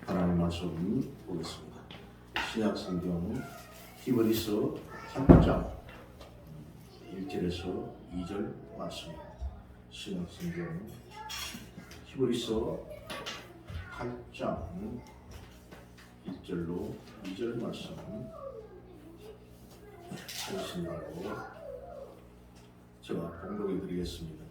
하나님 말씀 보겠습니다. 신약 성경 히브리서 8장 1절에서 2절 말씀입니다. 신약 성경 히브리서 8장 1절로 2절 말씀 하신다고 제가 공독해 드리겠습니다.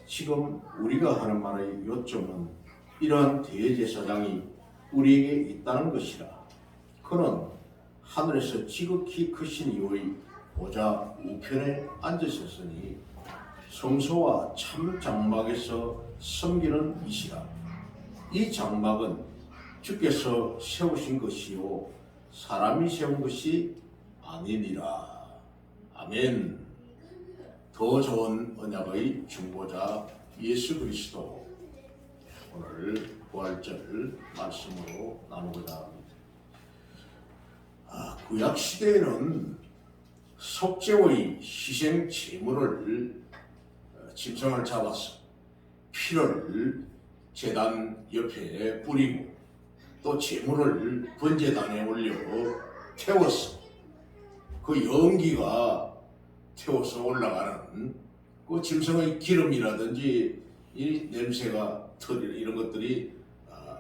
지금 우리가 하는 말의 요점은 이러한 대제사장이 우리에게 있다는 것이라. 그는 하늘에서 지극히 크신 이의 보좌 우편에 앉으셨으니 성소와 참 장막에서 섬기는 이시라. 이 장막은 주께서 세우신 것이요 사람이 세운 것이 아니니라. 아멘. 더 좋은 언약의 중보자 예수 그리스도, 오늘 부활절 말씀으로 나누고자 합니다. 구약 시대에는 속죄의 희생 제물을 짐승을 잡아서 피를 제단 옆에 뿌리고 또 제물을 번제단에 올려 태워서 그 연기가 태워서 올라가는 그 짐승의 기름이라든지 이 냄새가 털 이런 것들이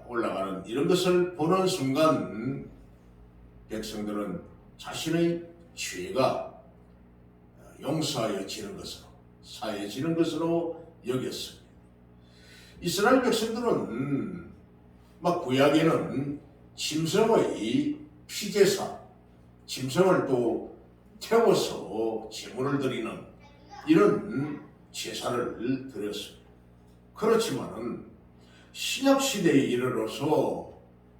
올라가는 이런 것을 보는 순간 백성들은 자신의 죄가 용서하여지는 것으로, 사해지는 것으로 여겼습니다. 이스라엘 백성들은 막 구약에는 짐승의 피제사, 짐승을 또 태워서 제물을 드리는 이런 제사를 드렸습니다. 그렇지만은 신약 시대에 이르러서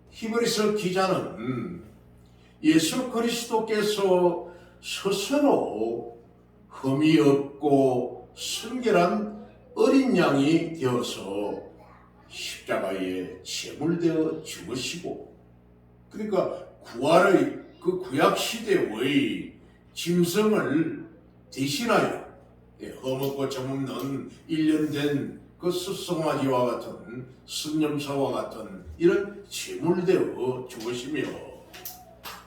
히브리서 기자는 예수 그리스도께서 스스로 흠이 없고 순결한 어린 양이 되어서 십자가에 제물되어 죽으시고, 그러니까 구약의 그 구약 시대의 짐승을 대신하여 흠없고 점없는 1년 된 그 숫송아지와 같은 순념사와 같은 이런 제물되어 죽으시며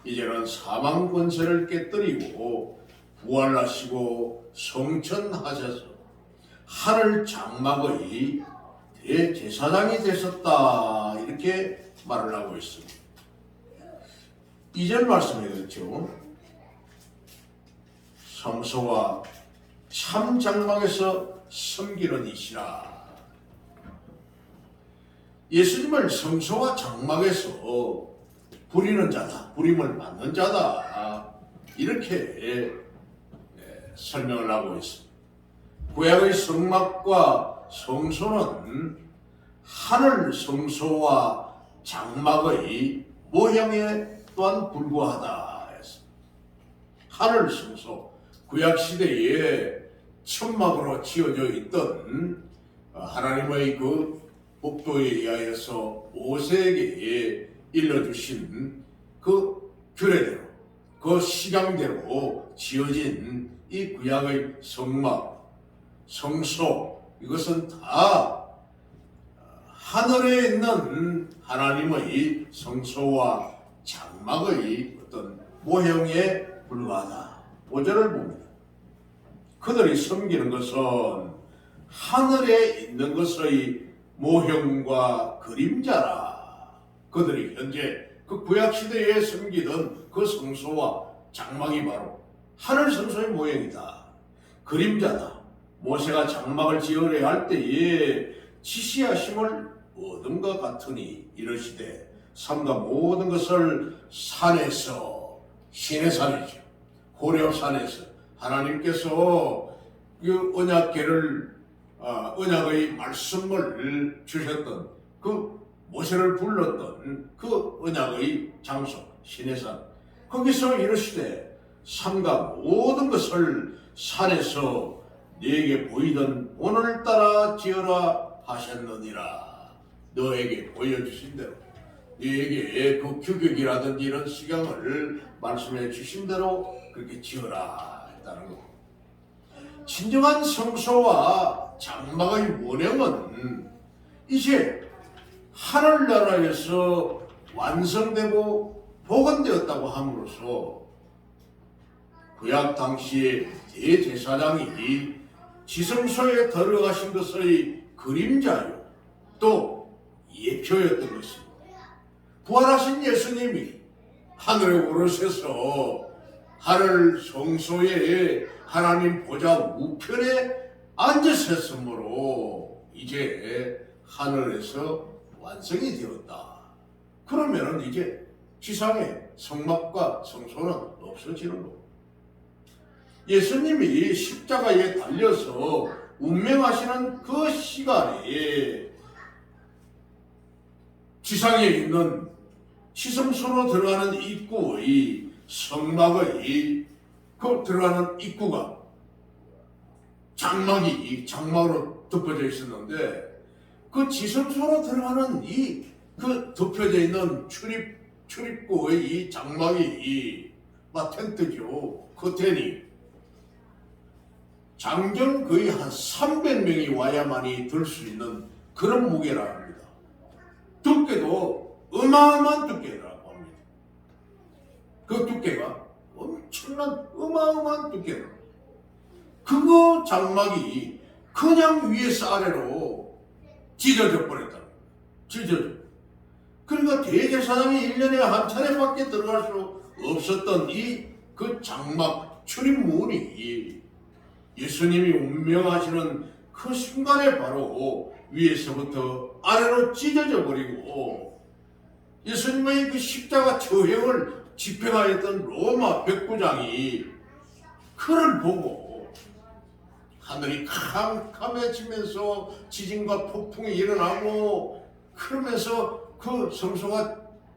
이제는 사망 권세를 깨뜨리고 부활하시고 성천하셔서 하늘 장막의 대제사장이 되셨다, 이렇게 말을 하고 있습니다. 2절 말씀에 그렇죠. 성소와 참 장막에서 섬기는 이시라. 예수님을 성소와 장막에서 부리는 자다, 부림을 받는 자다, 이렇게 설명을 하고 있습니다. 구약의 성막과 성소는 하늘 성소와 장막의 모형에 또한 불과하다 했습니다. 하늘 성소, 구약 시대에 천막으로 지어져 있던 하나님의 그 법도에 의하여서 모세에게 일러주신 그 규례대로, 그 식양대로 지어진 이 구약의 성막, 성소, 이것은 다 하늘에 있는 하나님의 성소와 장막의 어떤 모형에 불과하다. 5절을 봅니다. 그들이 섬기는 것은 하늘에 있는 것의 모형과 그림자라. 그들이 현재 그 구약시대에 섬기던 그 성소와 장막이 바로 하늘 성소의 모형이다, 그림자다. 모세가 장막을 지으려 할 때에 지시하심을 어둠과 같으니 이르시되 삼가 모든 것을 산에서, 신의 산이죠, 호렙산에서 하나님께서 그 언약궤를 언약의 말씀을 주셨던 그 모세를 불렀던 그 언약의 장소 시내산, 거기서 이르시되 삼가 모든 것을 산에서 네게 보이던 오늘따라 지어라 하셨느니라. 너에게 보여주신 대로, 너에게 그 규격이라든지 이런 식양을 말씀해 주신 대로 그렇게 지어라 했다는 거. 진정한 성소와 장막의 원형은 이제 하늘나라에서 완성되고 복원되었다고 함으로써 구약 당시의 대제사장이 지성소에 들어가신 것의 그림자요 또 예표였던 것입니다. 부활하신 예수님이 하늘에 오르셔서 하늘 성소에 하나님 보좌 우편에 앉으셨으므로 이제 하늘에서 완성이 되었다. 그러면 이제 지상에 성막과 성소는 없어지는 겁니다. 예수님이 십자가에 달려서 운명하시는 그 시간에 지상에 있는 지성소로 들어가는 입구의 성막의 그 들어가는 입구가 장막으로 덮여져 있었는데 그 지성소로 들어가는 이 그 덮여져 있는 출입구의 이 장막이 텐트죠. 커튼이 장정 거의 한 300명이 와야만이 들 수 있는 그런 무게라 합니다. 두께도 어마어마한 두께라고 합니다. 그 두께가 엄청난 어마어마한 두께다. 그거 장막이 그냥 위에서 아래로 찢어져 버렸다. 찢어져. 그러니까 대제사장이 1년에 한 차례밖에 들어갈 수 없었던 이 그 장막 출입문이 예수님이 운명하시는 그 순간에 바로 위에서부터 아래로 찢어져 버리고 예수님의 그 십자가 처형을 집행하였던 로마 백부장이 그를 보고 하늘이 캄캄해지면서 지진과 폭풍이 일어나고 그러면서 그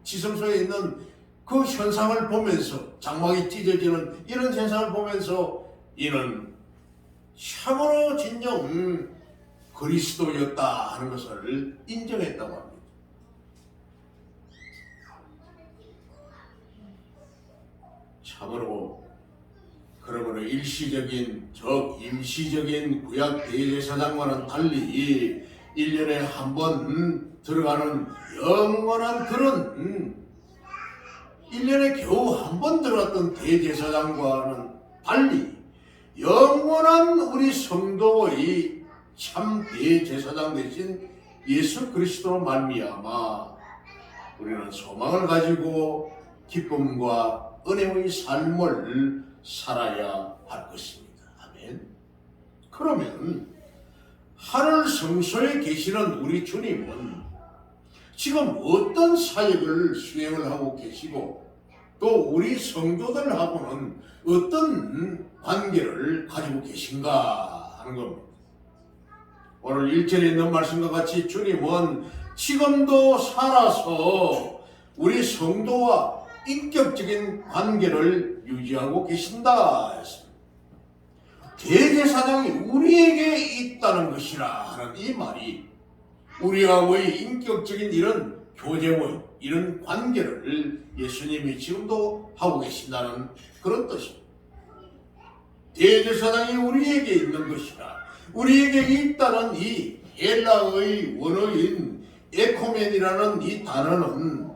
지성소에 있는 그 현상을 보면서 장막이 찢어지는 이런 현상을 보면서 이는 참으로 진정 그리스도였다 하는 것을 인정했다고 합니다. 참으로 그러므로 일시적인 임시적인 구약 대제사장과는 달리 1년에 한 번 들어가는 영원한 그런 1년에 겨우 한 번 들어갔던 대제사장과는 달리 영원한 우리 성도의 참 대제사장 되신 예수 그리스도로 말미암아 우리는 소망을 가지고 기쁨과 은혜의 삶을 살아야 할 것입니다. 아멘. 그러면 하늘 성소에 계시는 우리 주님은 지금 어떤 사역을 수행을 하고 계시고 또 우리 성도들하고는 어떤 관계를 가지고 계신가 하는 겁니다. 오늘 1절에 있는 말씀과 같이 주님은 지금도 살아서 우리 성도와 인격적인 관계를 유지하고 계신다 했습니다. 대제사장이 우리에게 있다는 것이라 하는 이 말이 우리와의 인격적인 이런 교제의 이런 관계를 예수님이 지금도 하고 계신다는 그런 뜻입니다. 대제사장이 우리에게 있는 것이라 우리에게 있다는 이 헬라의 원어인 에코멘이라는 이 단어는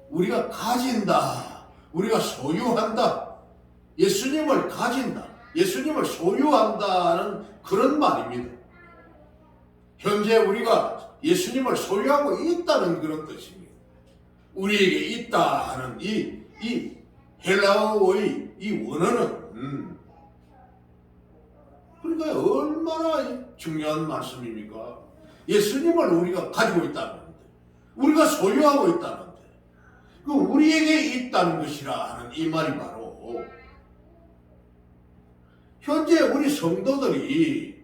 우리가 가진다, 우리가 소유한다, 예수님을 가진다, 예수님을 소유한다는 그런 말입니다. 현재 우리가 예수님을 소유하고 있다는 그런 뜻입니다. 우리에게 있다 하는 이 헬라어의 이 원어는 그러니까 얼마나 중요한 말씀입니까? 예수님을 우리가 가지고 있다는데, 우리가 소유하고 있다는데, 그 우리에게 있다는 것이라 하는 이 말이 바로 현재 우리 성도들이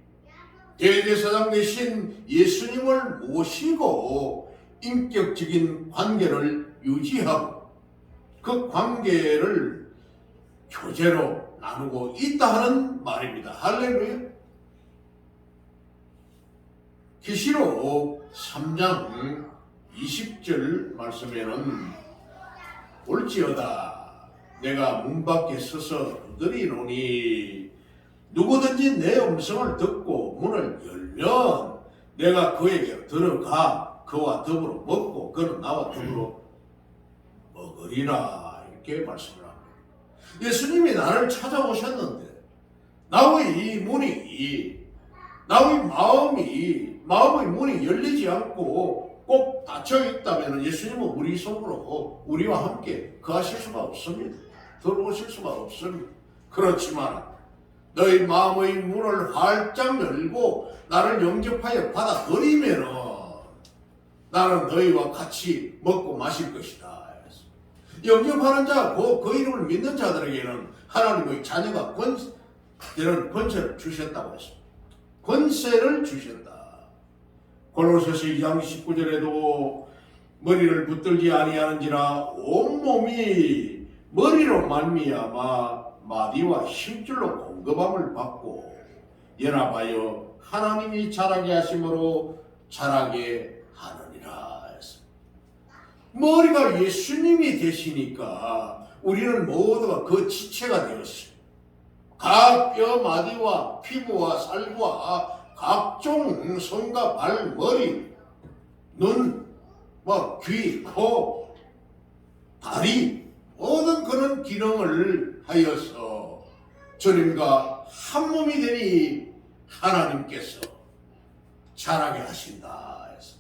대제사장 되신 예수님을 모시고 인격적인 관계를 유지하고 그 관계를 교제로 나누고 있다 하는 말입니다. 할렐루야. 계시록 3장 20절 말씀에는 올지어다 내가 문 밖에 서서 두드리노니 누구든지 내 음성을 듣고 문을 열면 내가 그에게 들어가 그와 더불어 먹고 그는 나와 더불어 먹으리라 이렇게 말씀을 합니다. 예수님이 나를 찾아오셨는데 나의 이 문이 나의 마음의 문이 열리지 않고 꼭 닫혀 있다면 예수님은 우리 속으로 우리와 함께 거하실 수가 없습니다. 들어오실 수가 없습니다. 그렇지만 너희 마음의 문을 활짝 열고 나를 영접하여 받아들이면 나는 너희와 같이 먹고 마실 것이다. 영접하는 자, 그 이름을 믿는 자들에게는 하나님의 자녀가 되는 권세를 주셨다고 했습니다. 권세를 주셨다. 골로새서 2장 19절에도 머리를 붙들지 아니하는지라 온몸이 머리로 말미암아 마디와 힘줄로 공급함을 받고 연합하여 하나님이 자라게 하심으로 자라게 하느니라 했습니다. 머리가 예수님이 되시니까 우리는 모두가 그 지체가 되었습니다. 각 뼈 마디와 피부와 살과 각종 손과 발, 머리, 눈, 귀, 코, 다리 모든 그런 기능을 하여서 주님과 한 몸이 되니 하나님께서 자라게 하신다 해서.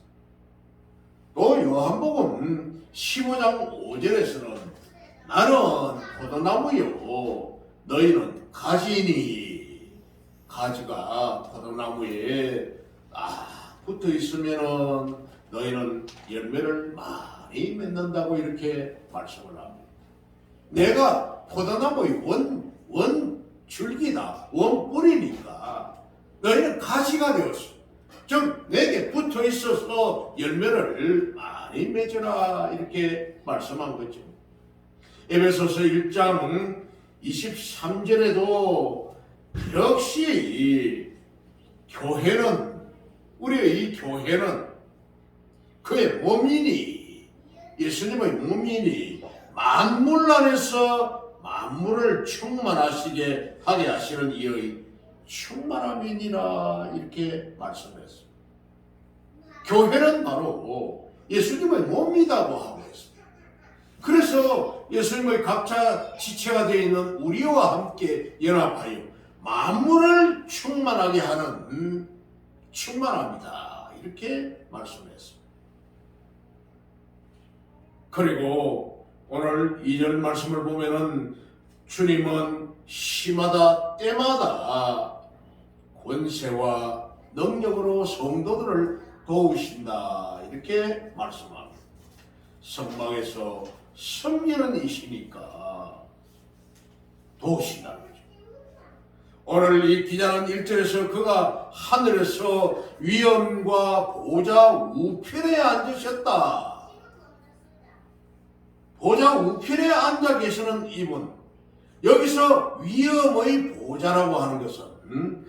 또 요한복음 15장 5절에서는 나는 포도나무요 너희는 가지니 가지가 포도나무에 붙어 있으면은 너희는 열매를 많이 맺는다고 이렇게 말씀을 합니다. 내가 포도나무의 원 줄기다, 원 뿌리니까 너희는 가지가 되었어. 즉 내게 붙어 있어서 열매를 많이 맺어라 이렇게 말씀한 거죠. 에베소서 1장 23절에도 역시 우리의 이 교회는 그의 몸이니 예수님의 몸이니 만물 안에서 만물을 충만하시게 하게 하시는 이의 충만함이니라 이렇게 말씀했습니다. 교회는 바로 예수님의 몸이라고 하고 있습니다. 그래서 예수님의 각자 지체가 되어 있는 우리와 함께 연합하여 만물을 충만하게 하는 충만함이다 이렇게 말씀했습니다. 그리고 오늘 2절 말씀을 보면은 주님은 시마다 때마다 권세와 능력으로 성도들을 도우신다 이렇게 말씀합니다. 성막에서 섬기는 이시니까 도우신다는 거죠. 오늘 이 기자는 1절에서 그가 하늘에서 위엄과 보좌 우편에 앉으셨다. 보좌 우편에 앉아 계시는 이분, 여기서 위엄의 보좌라고 하는 것은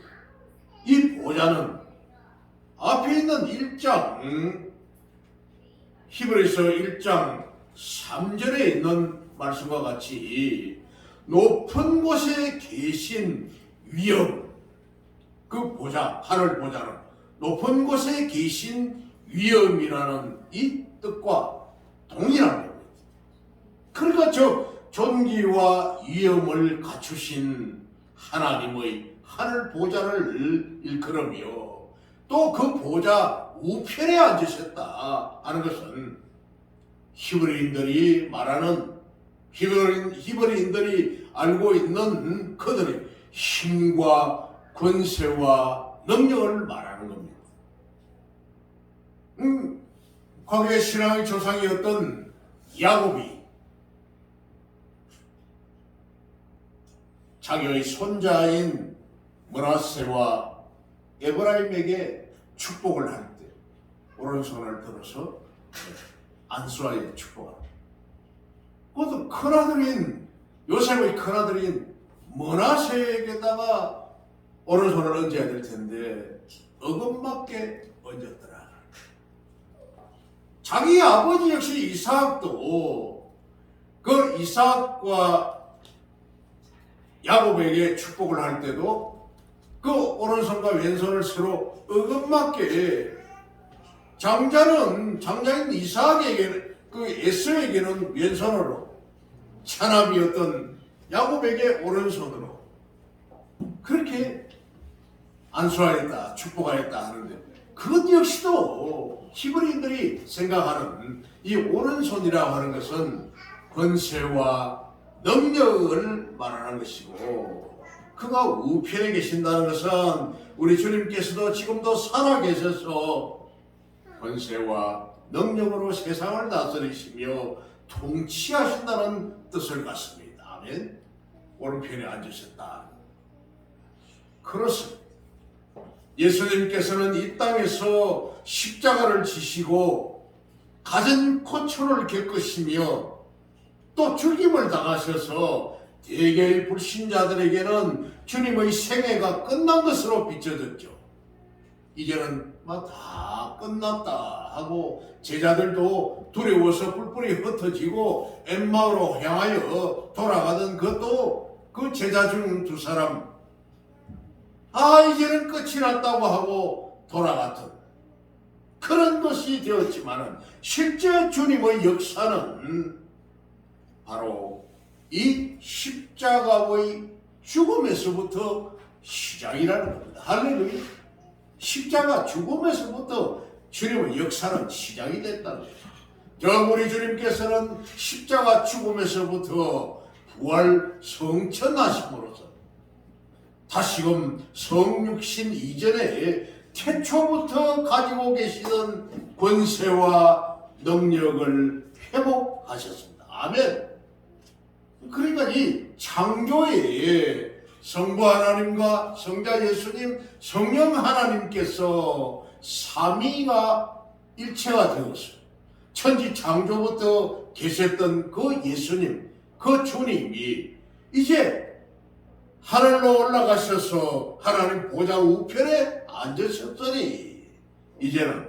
이 보좌는 앞에 있는 1장 히브리서 1장 3절에 있는 말씀과 같이 높은 곳에 계신 위엄, 그 보좌, 하늘 보좌는 높은 곳에 계신 위엄이라는 이 뜻과 동일한 겁니다. 그러니까 저 존귀와 위엄을 갖추신 하나님의 하늘 보좌를 일컬으며 또 그 보좌 우편에 앉으셨다 하는 것은 히브리인들이 말하는 히브리인들이 알고 있는 그들의 힘과 권세와 능력을 말하는 겁니다. 과거의 신앙의 조상이었던 야곱이 자기의 손자인 므낫세와 에브라임에게 축복을 할 때 오른손을 들어서 안수하여 축복합니다. 그것도 큰아들인 요셉의 큰아들인 므낫세에게다가 오른손을 얹어야 될 텐데 어긋맞게 얹었더라. 자기 아버지 역시 이삭도 그 이삭과 야곱에게 축복을 할 때도 그 오른손과 왼손을 서로 어긋맞게 장자인 이삭에게 그 에서에게는 왼손으로, 차남이었던 야곱에게 오른손으로 그렇게 안수하였다, 축복하였다 하는데, 그것 역시도 히브리인들이 생각하는 이 오른손이라고 하는 것은 권세와 능력을 말하는 것이고, 그가 우편에 계신다는 것은 우리 주님께서도 지금도 살아계셔서 권세와 능력으로 세상을 다스리시며 통치하신다는 뜻을 갖습니다. 아멘. 오른편에 앉으셨다. 그렇습니다. 예수님께서는 이 땅에서 십자가를 지시고 갖은 고초를 겪으시며 또 죽임을 당하셔서 대개의 불신자들에게는 주님의 생애가 끝난 것으로 비춰졌죠. 이제는 다 끝났다 하고 제자들도 두려워서 뿔뿔이 흩어지고 엠마오로 향하여 돌아가던 그것도 그 제자 중 두 사람, 이제는 끝이 났다고 하고 돌아갔던 그런 것이 되었지만은, 실제 주님의 역사는 바로 이 십자가의 죽음에서부터 시작이라는 겁니다. 할렐루야. 십자가 죽음에서부터 주님의 역사는 시작이 됐다는 거죠. 우리 주님께서는 십자가 죽음에서부터 부활 성천하심으로써 다시금 성육신 이전에 태초부터 가지고 계시던 권세와 능력을 회복하셨습니다. 아멘. 그러니까 이 창조에 성부 하나님과 성자 예수님, 성령 하나님께서 삼위가 일체가 되었어요. 천지 창조부터 계셨던 그 예수님, 그 주님이 이제 하늘로 올라가셔서 하나님 보좌 우편에 앉으셨더니, 이제는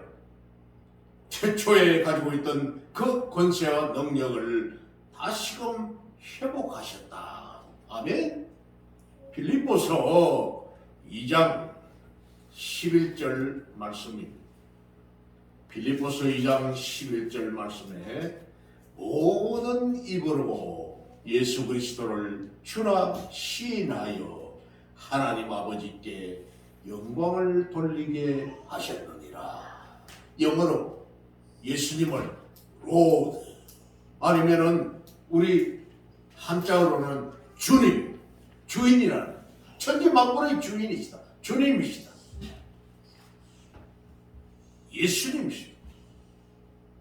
최초에 가지고 있던 그 권세와 능력을 다시금 회복하셨다. 아멘. 빌립보서 2장 11절 말씀입니다. 빌립보서 2장 11절 말씀에 모든 입으로 예수 그리스도를 주라 시인하여 하나님 아버지께 영광을 돌리게 하셨느니라. 영어로 예수님을 로드, 아니면은 우리 한자어로는 주님, 주인이라는, 천지 만물의 주인이시다, 주님이시다, 예수님이시다,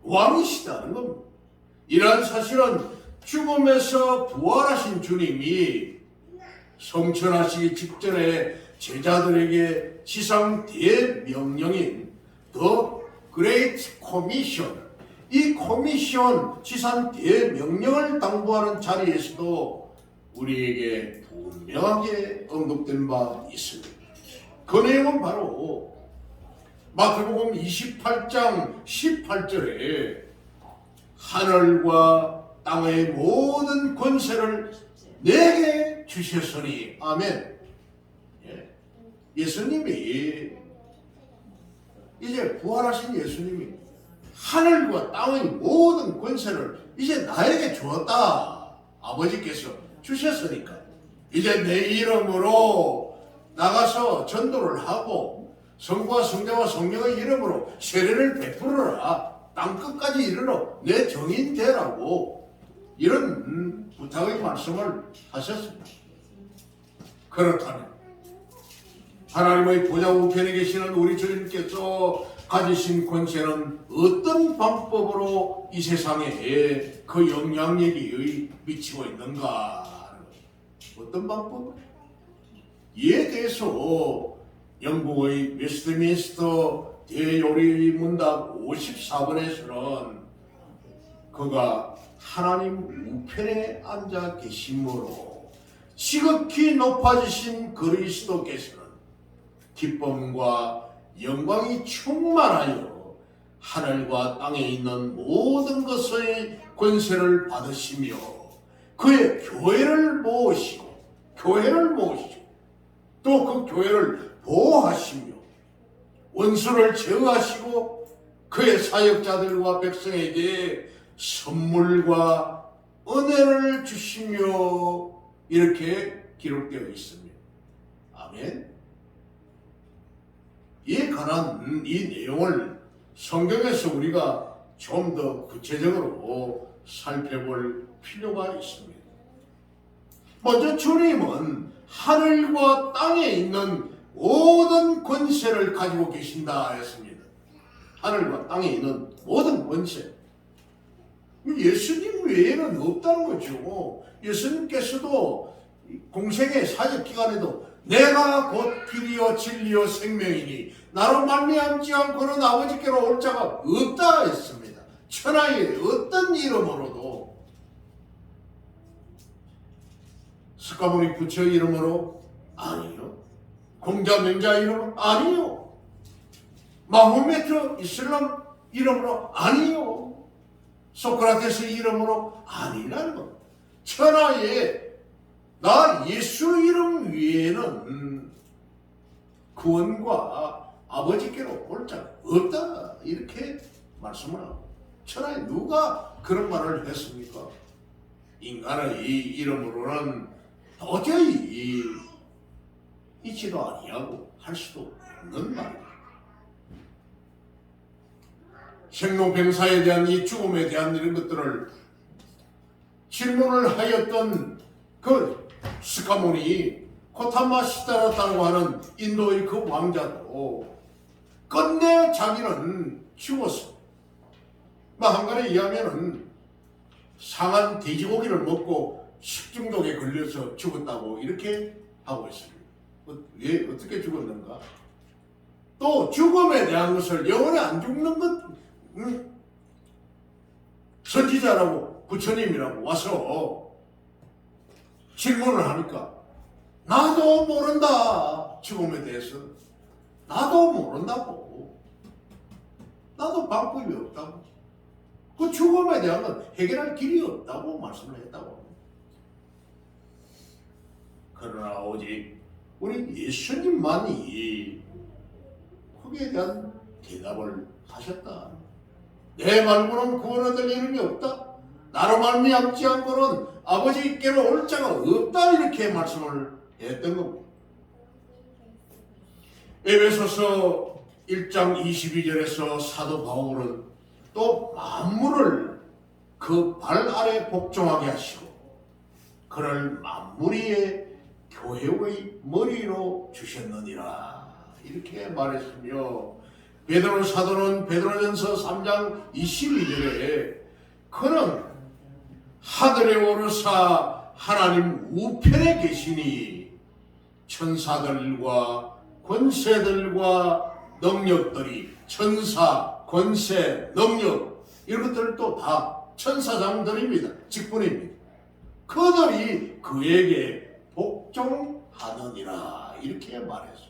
왕이시다는 겁니다. 이러한 사실은 죽음에서 부활하신 주님이 성천하시기 직전에 제자들에게 지상 대명령인 The Great Commission, 이 코미션 지상 대명령을 당부하는 자리에서도 우리에게 분명하게 언급된 바 있습니다. 그 내용은 바로 마태복음 28장 18절에 하늘과 땅의 모든 권세를 내게 주셨으니, 아멘. 예수님이, 이제 부활하신 예수님이 하늘과 땅의 모든 권세를 이제 나에게 주었다. 아버지께서 주셨으니까 이제 내 이름으로 나가서 전도를 하고 성부와 성자와 성령의 이름으로 세례를 베풀어라. 땅끝까지 이르러 내 정인 되라고, 이런 부탁의 말씀을 하셨습니다. 그렇다면 하나님의 보좌 우편에 계시는 우리 주님께서 가지신 권세는 어떤 방법으로 이 세상에 그 영향력이 미치고 있는가? 어떤 방법? 이에 대해서 영국의 웨스트민스터 대요리문답 54번에서는 그가 하나님 우편에 앉아 계심으로 지극히 높아지신 그리스도께서는 기쁨과 영광이 충만하여 하늘과 땅에 있는 모든 것의 권세를 받으시며 그의 교회를 모으시고 또 그 교회를 보호하시며 원수를 제어하시고 그의 사역자들과 백성에게 선물과 은혜를 주시며 이렇게 기록되어 있습니다. 아멘. 이에 관한 이 내용을 성경에서 우리가 좀 더 구체적으로 살펴볼 필요가 있습니다. 먼저 주님은 하늘과 땅에 있는 모든 권세를 가지고 계신다 했습니다. 하늘과 땅에 있는 모든 권세. 예수님 외에는 없다는 거죠. 예수님께서도 공생의 사역 기간에도 내가 곧 길이요 진리요 생명이니 나로 말미암지 않고는 아버지께로 올 자가 없다 했습니다. 천하의 어떤 이름으로도, 스가모니 부처 이름으로 아니요, 공자 명자 이름 아니요, 마호메트 이슬람 이름으로 아니요, 소크라테스 이름으로 아니라는 것. 천하에 나 예수 이름 외에는 구원과 아버지께로 올 자가 없다, 이렇게 말씀을 하고, 천하에 누가 그런 말을 했습니까? 인간의 이 이름으로는 도저히 있지도 아니하고 할 수도 없는 말입니다. 생로병사에 대한 이 죽음에 대한 이런 것들을 질문을 하였던 그 스가모니 코타마 시다라타라고 하는 인도의 그 왕자도 끝내 자기는 죽었어. 한간에 의하면은 상한 돼지고기를 먹고 식중독에 걸려서 죽었다고 이렇게 하고 있습니다. 왜 어떻게 죽었는가? 또 죽음에 대한 것을 영원히 안 죽는 것, 선지자라고 부처님이라고 와서 질문을 하니까 나도 모른다. 죽음에 대해서 나도 모른다고. 나도 방법이 없다고. 그 죽음에 대한 건 해결할 길이 없다고 말씀을 했다고. 그러나 오직 우리 예수님만이 거기에 대한 대답을 하셨다. 내 말고는 구원 얻을 이름이 없다. 나로 말미암지 않고는 아버지께로 올 자가 없다. 이렇게 말씀을 했던 겁니다. 에베소서 1장 22절에서 사도 바울은 또 만물을 그 발 아래 복종하게 하시고 그를 만물 위에 교회의 머리로 주셨느니라 이렇게 말했으며, 베드로 사도는 베드로전서 3장 22절에 그는 하늘에 오르사 하나님 우편에 계시니 천사들과 권세들과 능력들이, 천사, 권세, 능력 이런 것들도 다 천사장들입니다. 직분입니다. 그들이 그에게 복종하느니라 이렇게 말했어요.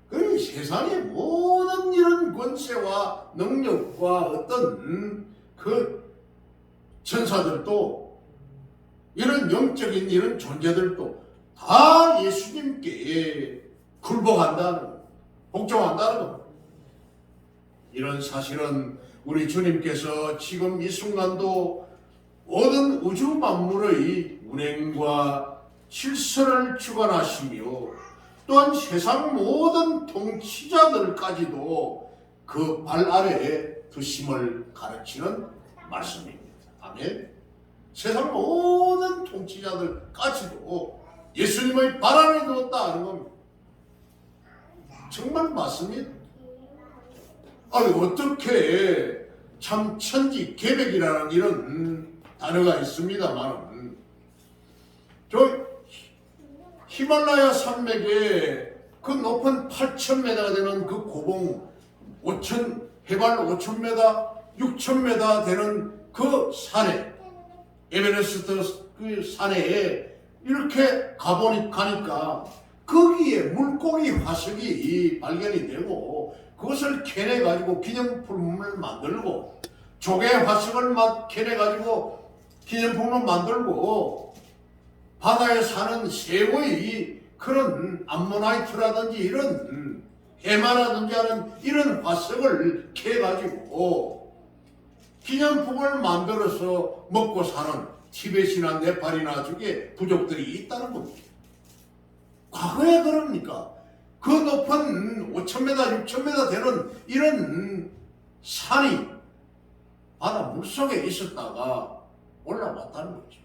그 세상의 모든 이런 권세와 능력과 어떤 그 천사들도 이런 영적인 이런 존재들도 다 예수님께 굴복한다는 것, 복종한다는 것. 이런 사실은 우리 주님께서 지금 이 순간도 모든 우주 만물의 운행과 질서를 주관하시며 또한 세상 모든 통치자들까지도 그 발 아래에 두심을 가르치는 말씀입니다. 아멘. 세상 모든 통치자들까지도 예수님의 발 아래에 두었다 하는 겁니다. 정말 맞습니다. 아니 어떻게 참 천지개벽이라는 이런 단어가 있습니다만, 저 히말라야 산맥에 그 높은 8,000m가 되는 그 고봉, 해발 5,000m, 6,000m 되는 그 산에, 에베레스트 그 산에 이렇게 가니까 거기에 물고기 화석이 발견이 되고 그것을 캐내가지고 기념품을 만들고, 조개 화석을 캐내가지고 기념품을 만들고, 바다에 사는 새우의 그런 암모나이트라든지 이런 해마라든지 하는 이런 화석을 캐가지고 기념품을 만들어서 먹고 사는 티베트나 네팔이나 저게 부족들이 있다는 겁니다. 과거에 그럽니까? 그 높은 5,000m, 6,000m 되는 이런 산이 바다 물속에 있었다가 올라왔다는 거죠.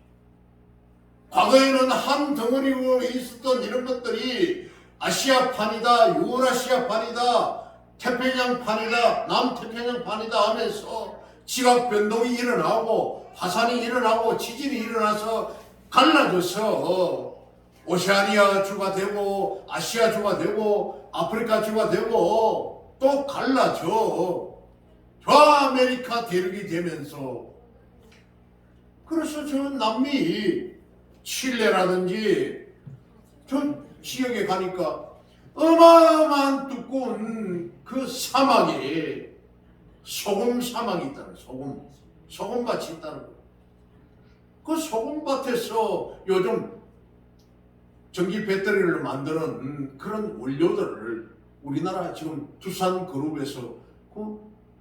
과거에는 한 덩어리로 있었던 이런 것들이 아시아판이다, 유라시아판이다, 태평양판이다, 남태평양판이다 하면서 지각 변동이 일어나고 화산이 일어나고 지진이 일어나서 갈라져서 오세아니아주가 되고 아시아주가 되고 아프리카주가 되고 또 갈라져 저아메리카 대륙이 되면서 그래서 저 남미 칠레라든지 저 지역에 가니까 어마어마한 두꺼운 그 사막에 소금 사막이 있다는 소금밭이 있다는 거예요. 그 소금밭에서 요즘 전기 배터리를 만드는 그런 원료들을 우리나라 지금 두산그룹에서 그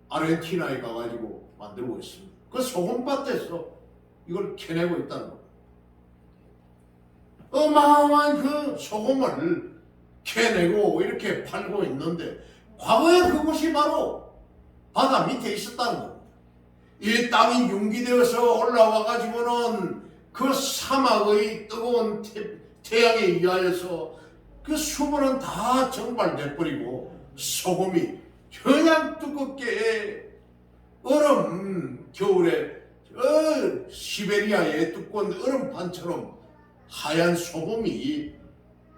아르헨티나에 가가지고 만들고 있습니다. 그 소금밭에서 이걸 캐내고 있다는 거예요. 어마어마한 그 소금을 캐내고 이렇게 팔고 있는데 과거에 그것이 바로 바다 밑에 있었다는 겁니다. 이 땅이 융기되어서 올라와 가지고는 그 사막의 뜨거운 태양에 의하여서 그 수분은 다 증발돼버리고 소금이 그냥 두껍게 얼음 겨울에 시베리아의 두꺼운 얼음판처럼 하얀 소금이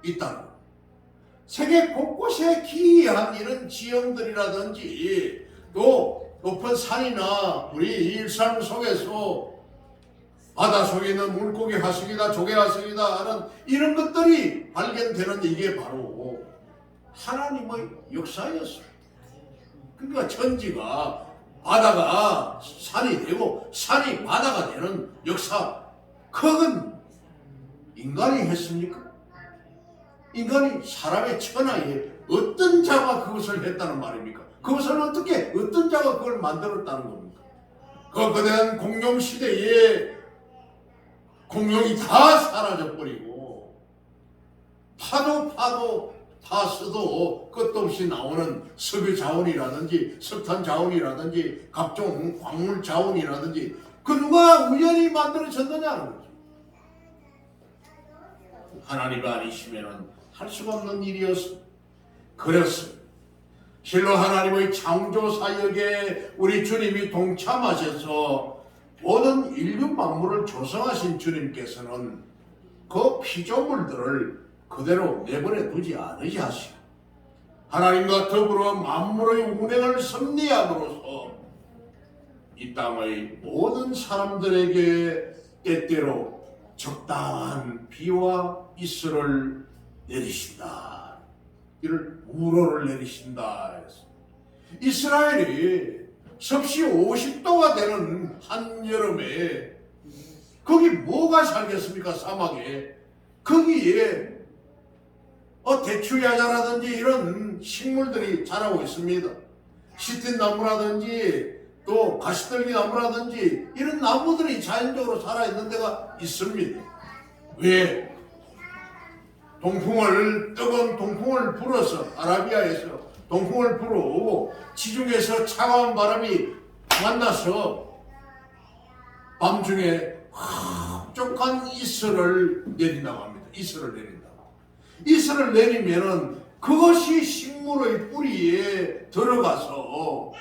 있다는 겁니다. 세계 곳곳에 기이한 이런 지형들이라든지 또 높은 산이나 우리 일상 속에서 바다 속에 있는 물고기 화석이다 조개 화석이다 하는 이런 것들이 발견되는 이게 바로 하나님의 역사였어요. 그러니까 천지가 바다가 산이 되고 산이 바다가 되는 역사, 그건 인간이 했습니까? 인간이 사람의 천하에 어떤 자가 그것을 했다는 말입니까? 그것을 어떻게 어떤 자가 그걸 만들었다는 겁니까? 그 거대한 공룡 시대에 공룡이 다 사라져버리고 파도 다 써도 끝도 없이 나오는 석유 자원이라든지 석탄 자원이라든지 각종 광물 자원이라든지 그 누가 우연히 만들어졌느냐는 거죠. 하나님이 아니시면 할 수가 없는 일이었습니다. 그랬습니다. 실로 하나님의 창조 사역에 우리 주님이 동참하셔서 모든 인류 만물을 조성하신 주님께서는 그 피조물들을 그대로 내버려 두지 않으시고 하나님과 더불어 만물의 운행을 섭리함으로써 이 땅의 모든 사람들에게 때때로 적당한 비와 이슬을 내리신다. 이를 우로를 내리신다. 이스라엘이 섭씨 50도가 되는 한여름에 거기 뭐가 살겠습니까? 사막에. 거기에 대추야자라든지 이런 식물들이 자라고 있습니다. 시틴나무라든지 또 가시떨기 나무라든지 이런 나무들이 자연적으로 살아있는 데가 있습니다. 왜? 뜨거운 동풍을 불어서 아라비아에서 동풍을 불어오고 지중해에서 차가운 바람이 만나서 밤중에 흡족한 이슬을 내린다고 합니다. 이슬을 내린다고. 이슬을 내리면은 그것이 식물의 뿌리에 들어가서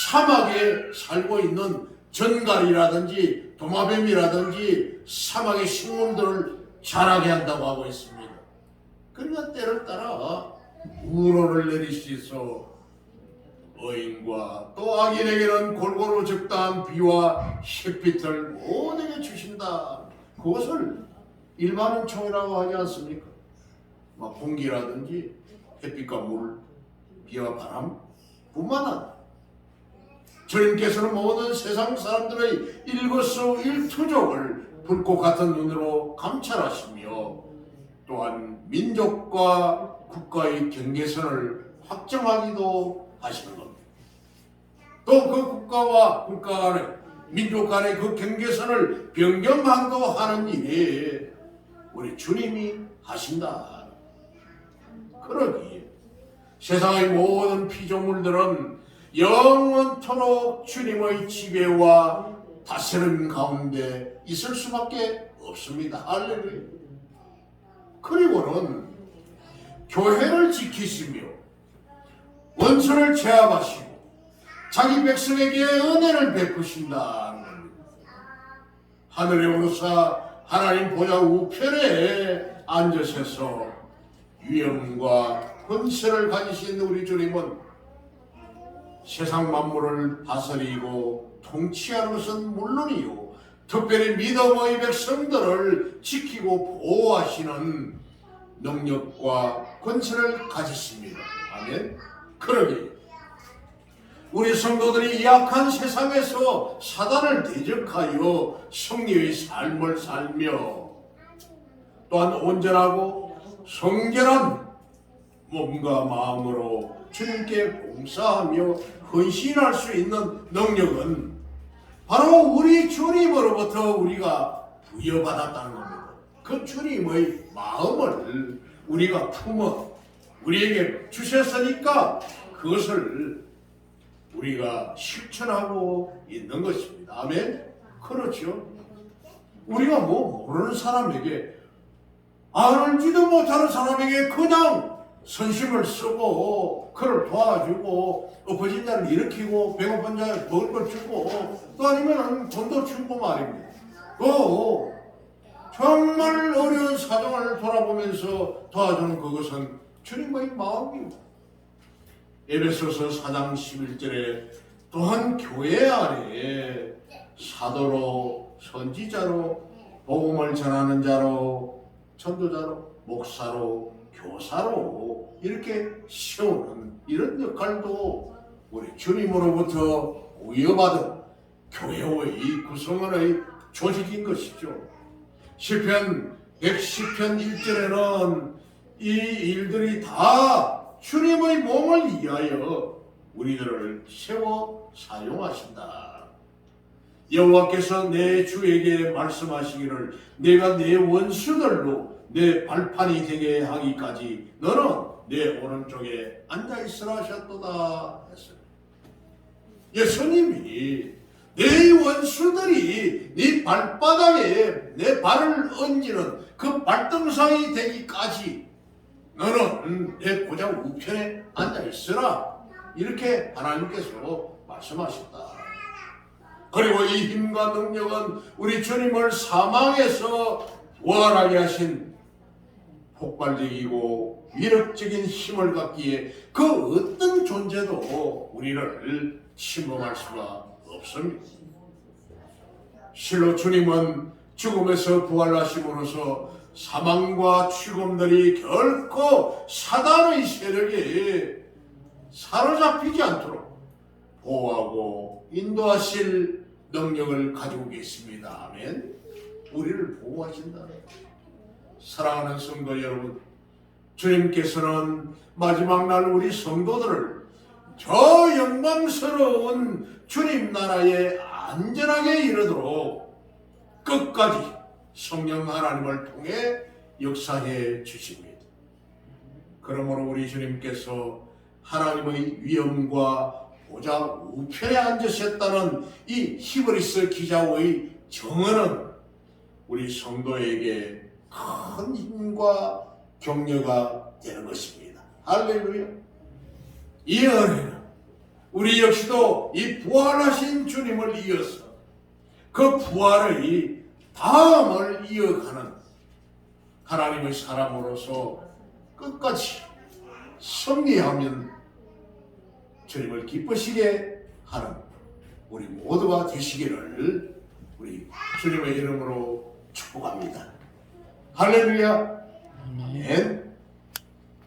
사막에 살고 있는 전갈이라든지 도마뱀이라든지 사막의 식물들을 자라게 한다고 하고 있습니다. 그러니까 때를 따라 우로를 내리시소 어인과 또 악인에게는 골고루 적당한 비와 햇빛을 모두에게 주신다. 그것을 일반은총이라고 하지 않습니까? 막 공기라든지 햇빛과 물, 비와 바람 뿐만 아니라 주님께서는 모든 세상 사람들의 일거수일투족을 불꽃 같은 눈으로 감찰하시며 또한 민족과 국가의 경계선을 확정하기도 하시는 겁니다. 또 그 국가와 국가 간의 민족 간의 그 경계선을 변경하기도 하는 일이 우리 주님이 하신다. 그러기에 세상의 모든 피조물들은 영원토록 주님의 지배와 다스림 가운데 있을 수밖에 없습니다. 할렐루야. 그리고는 교회를 지키시며 원수를 제압하시고 자기 백성에게 은혜를 베푸신다. 하늘에 오르사 하나님 보좌 우편에 앉으셔서 위엄과 권세를 가지신 우리 주님은 세상 만물을 다스리고 통치하는 것은 물론이요, 특별히 믿음의 백성들을 지키고 보호하시는 능력과 권세를 가지십니다. 아멘. 그러기 우리 성도들이 약한 세상에서 사단을 대적하여 승리의 삶을 살며 또한 온전하고 성결한 몸과 마음으로 주님께 봉사하며 헌신할 수 있는 능력은 바로 우리 주님으로부터 우리가 부여받았다는 겁니다. 그 주님의 마음을 우리가 품어 우리에게 주셨으니까 그것을 우리가 실천하고 있는 것입니다. 아멘. 그렇죠. 우리가 뭐 모르는 사람에게, 알지도 못하는 사람에게 그냥 선심을 쓰고 그를 도와주고 엎어진 자를 일으키고 배고픈 자에 먹을 걸 주고 또 아니면 돈도 주고 말입니다. 또 정말 어려운 사정을 돌아보면서 도와주는 그것은 주님의 마음입니다. 에베소서 4장 11절에 또한 교회 안에 사도로, 선지자로, 복음을 전하는 자로, 전도자로, 목사로, 교사로 이렇게 세우는 이런 역할도 우리 주님으로부터 부여받은 교회의 구성원의 조직인 것이죠. 시편 110편 1절에는 이 일들이 다 주님의 몸을 위하여 우리들을 세워 사용하신다. 여호와께서 내 주에게 말씀하시기를 내가 내 원수들로 내 발판이 되게 하기까지 너는 내 오른쪽에 앉아있으라 하셨도다 했어요. 예수님이 내 원수들이 네 발바닥에 내 발을 얹는 그 발등상이 되기까지 너는 내 보좌 우편에 앉아있으라, 이렇게 하나님께서 말씀하셨다. 그리고 이 힘과 능력은 우리 주님을 사망에서 부활하게 하신 폭발적이고 위력적인 힘을 갖기에 그 어떤 존재도 우리를 침범할 수가 없습니다. 실로 주님은 죽음에서 부활하심으로써 사망과 죽음들이 결코 사단의 세력에 사로잡히지 않도록 보호하고 인도하실 능력을 가지고 계십니다. 아멘. 우리를 보호하신다. 사랑하는 성도 여러분, 주님께서는 마지막 날 우리 성도들을 저 영광스러운 주님 나라에 안전하게 이르도록 끝까지 성령 하나님을 통해 역사해 주십니다. 그러므로 우리 주님께서 하나님의 위엄과 보좌 우편에 앉으셨다는 이 히브리서 기자의 정언은 우리 성도에게 큰 힘과 격려가 되는 것입니다. 할렐루야. 이 은혜는 우리 역시도 이 부활하신 주님을 이어서 그 부활의 다음을 이어가는 하나님의 사람으로서 끝까지 승리하면 주님을 기쁘시게 하는 우리 모두가 되시기를 우리 주님의 이름으로 축복합니다. 할렐루야. 아멘.